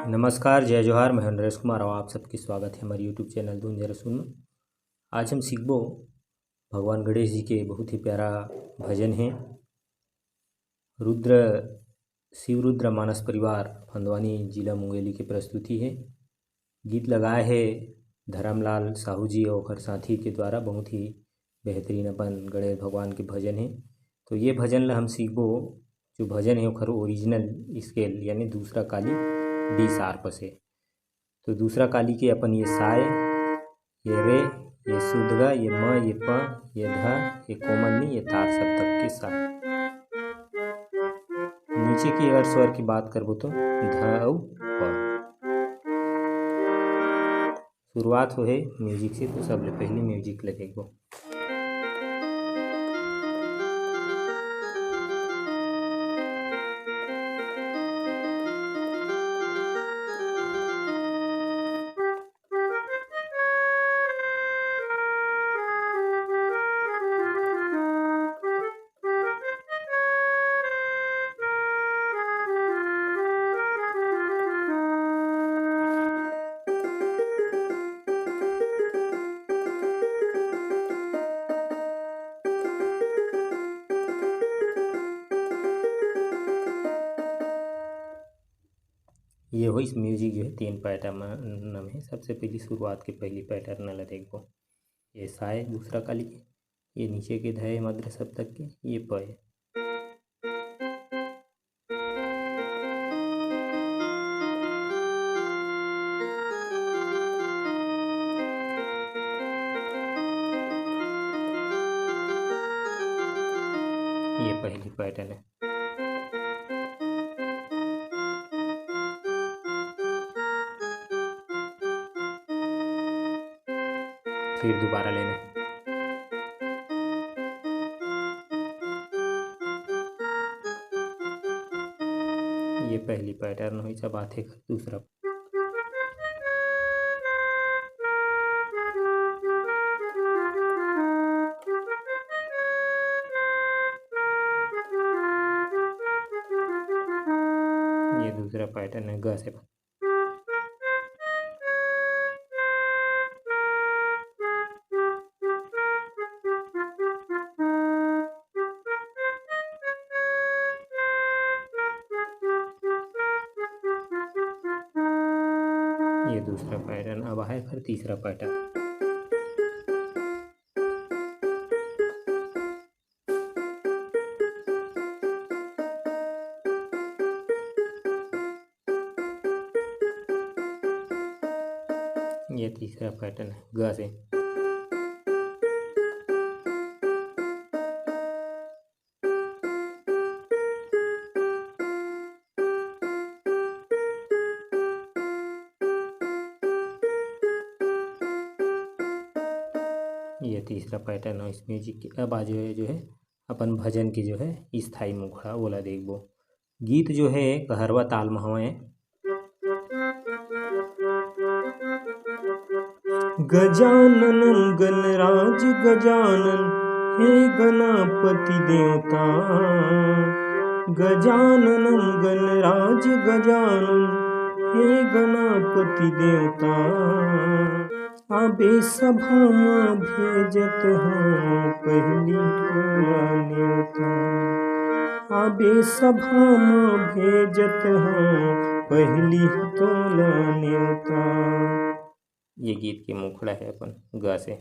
नमस्कार, जय जोहार। मैं नरेश कुमार और आप सबकी स्वागत है हमारे यूट्यूब चैनल धुन जरा सुन में। आज हम सीखबो भगवान गणेश जी के बहुत ही प्यारा भजन है। रुद्र शिव रुद्र मानस परिवार फंदवानी जिला मुंगेली की प्रस्तुति है। गीत लगाए है धर्मलाल साहू जी और साथी के द्वारा। बहुत ही बेहतरीन अपन गणेश भगवान के भजन है। तो ये भजन ला हम सीखबो। जो भजन है वो ओरिजिनल स्केल यानी दूसरा काली डी शार्प से। तो दूसरा काली के अपन ये साय, ये रे, ये सुदगा, ये म, ये प, ये ध, ये कोमल नी, ये तार सप्तक के साथ। नीचे की अगर स्वर की बात करबो तो ध और प। शुरुआत हो है म्यूजिक से, तो सबले पहले म्यूजिक ले देखबो। ये हो इस म्यूजिक जो है 3 पैटर्न में। सबसे पहली शुरुआत के पहली पैटर्न ला देखबो। ये साय दूसरा काली के, ये नीचे के धय मध्य सप्तक के, ये प है। ये पहली पैटर्न है। फिर दोबारा लेना। ये पहली पैटर्न हुई। सब आते दूसरा। ये दूसरा पैटर्न है ग से। ये दूसरा पैटर्न। अब है फिर तीसरा पैटर्न। ये तीसरा पैटर्न है ग से। ये तीसरा पैटर्न है इस म्यूजिक की। अब आज जो है अपन भजन की जो है स्थाई मुखड़ा बोला देखबो। गीत जो है कहरवा ताल में हवे। गजाननम गणराज गजानन हे गणपति देवता। गजाननम गणराज गजानन हे गणपति देवता। आबे सभा में भेजत हूँ पहली तोला न्योता। आबे सभा में भेजत हूँ पहली तोला न्योता। ये गीत के मुखड़ा है अपन ग से।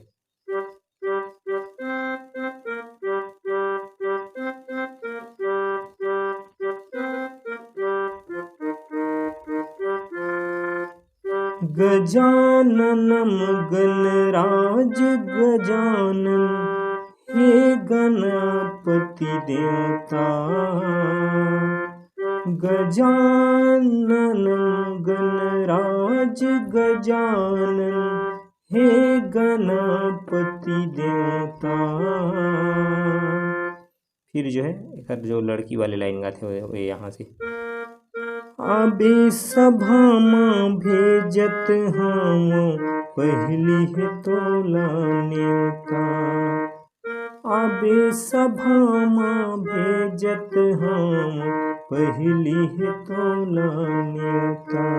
गजाननम गणराज गजानन हे गणपति देवता। गजाननम गणराज गजानन हे गणपति देवता। फिर जो है एक जो लड़की वाले लाइन गाते हुए यहाँ से। आबे सभा में भेजत हम पहली है तोला न्योता। आबे सभा में भेजत हम पहली है तोला न्योता।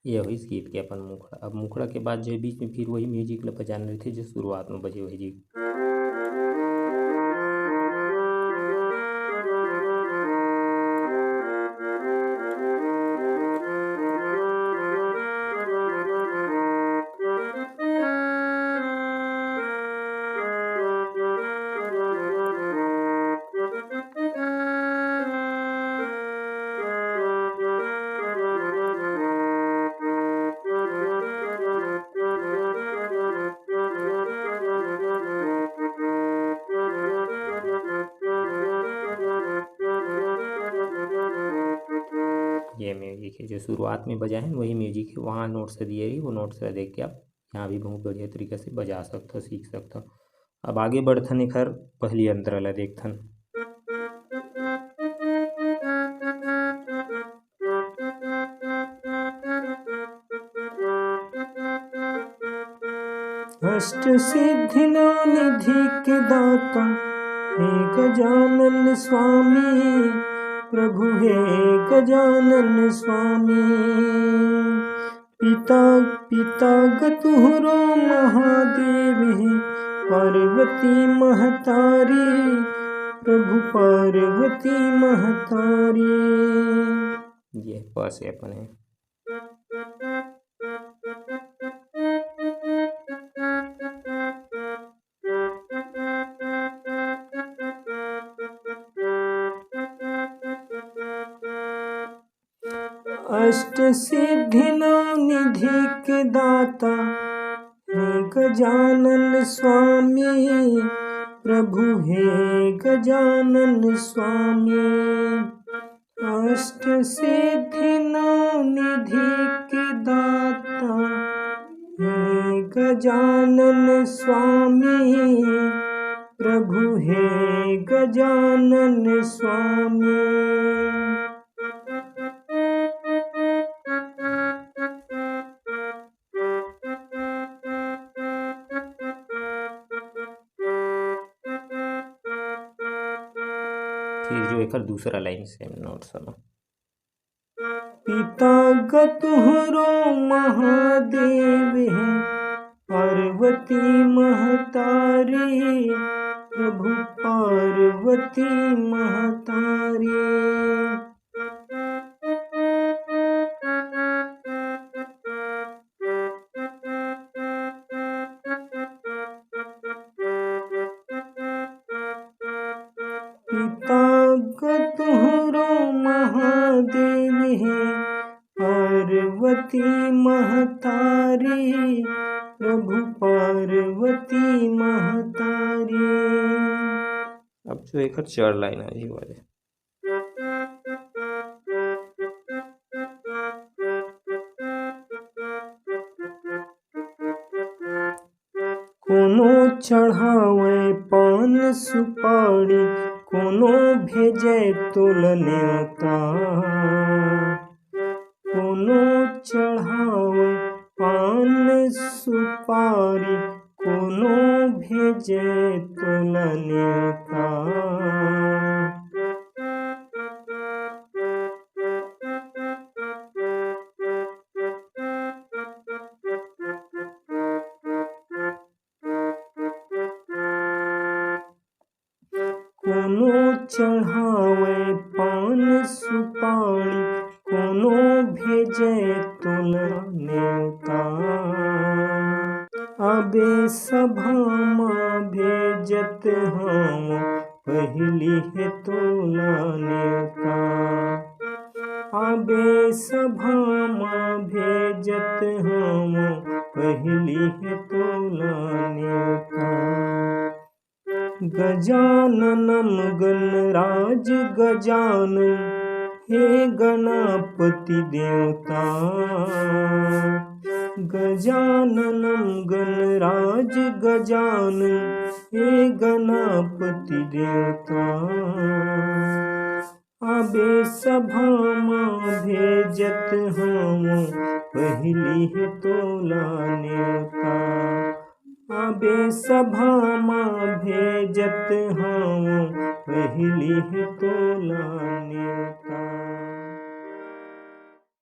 यह हुई इस गीत के अपन मुखड़ा। अब मुखड़ा के बाद जो है बीच में फिर वही म्यूजिक बजाने रहे थे जो शुरुआत में बजे वही जी। ये म्यूजिक है जो शुरुआत में बजा है वही म्यूजिक है। वहाँ नोट्स दिए रही वो नोट्स देख के आप यहाँ भी बहुत बढ़िया तरीके से बजा सकते हो, सीख सकते हो। अब आगे बढ़थन एक हर पहली अंतरा ला देखथन। अष्ट सिद्धि नौ निधि के दाता हे गजानन स्वामी, प्रभु हे गजानन स्वामी। पिता पिता गतुहरो महादेव है, पार्वती महतारी, प्रभु पार्वती महतारी। ये पास है अपन है। अष्ट सिद्धि नौ निधि के दाता हे गजानन स्वामी, प्रभु हे गजानन स्वामी। अष्ट सिद्धि नौ निधि के दाता हे गजानन स्वामी, प्रभु हे गजानन स्वामी। फिर जो एक दूसरा लाइन सेम नोट सुनो। पिता गतुहरो महादेव है, पार्वती महतारी, प्रभु पार्वती महतारी। पिता गतुहरो महादेव है, पार्वती महतारी, प्रभु पार्वती महतारी। अब जो एक चार लाइन आ जी वाले। कोनो चढ़ावे पान सुपारी, कोनो भेजे तोल न्योता। कोनो चढ़ावे पान सुपारी, कोनो भेजे तोल न्योता। कोनो चढ़ावे पान सुपारी, कोनो भेजे तोल न्योता। अबे सभा में भेजत हम, पहली है तोला न्योता। आबे सभामा भेजत हम पहिली है तोला न्योता। गजाननं गणराज गजानन हे गणपति देवता। गजाननं गणराज गजानन हे गणपति देवता। आबे सभामा भेजत हम पहिली है तोला न्योता। आबे सभामा भेजत हम पहिली है तोला